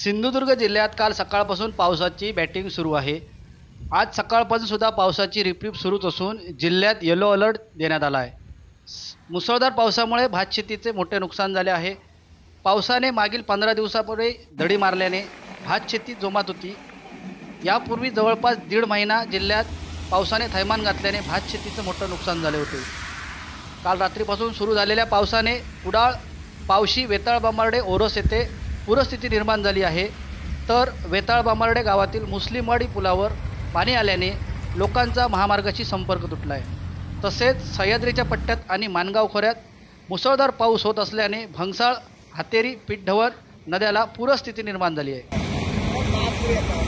सिंधुदुर्ग जिल्ह्यात काल सकाळपासून पावसाची बॅटिंग सुरू आहे। आज सकाळपासून सुद्धा पावसाची रिपरिप सुरूच असून जिल्ह्यात येलो अलर्ट देण्यात आला आहे। मुसळधार पावसामुळे भातशेतीचे मोठे नुकसान झाले आहे। पावसाने मागील 15 दिवसापूर्वी दडी मारल्याने भातशेती जोमात होती। यापूर्वी जवळपास 1.5 महिना जिल्ह्यात पावसाने थैमान घातल्याने भातशेतीचं मोठं नुकसान झाले होते। काल रात्रीपासून सुरू झालेल्या पावसाने कुडाळ, पावशी, वेताळ-बांबर्डे, ओरोस येथे पूरस्थिती निर्माण झाली आहे। तर वेताळ-बांबर्डे गावातील मुस्लिमवाडी पुलावर पाणी आल्याने लोकांचा महामार्गाशी संपर्क तुटला आहे। तसेच सह्याद्रीच्या पट्ट्यात आणि माणगाव खोऱ्यात मुसळधार पाऊस होत असल्याने भंगसाळ, हातेरी, पिठढवण नद्याला पूरस्थिती निर्माण झाली आहे।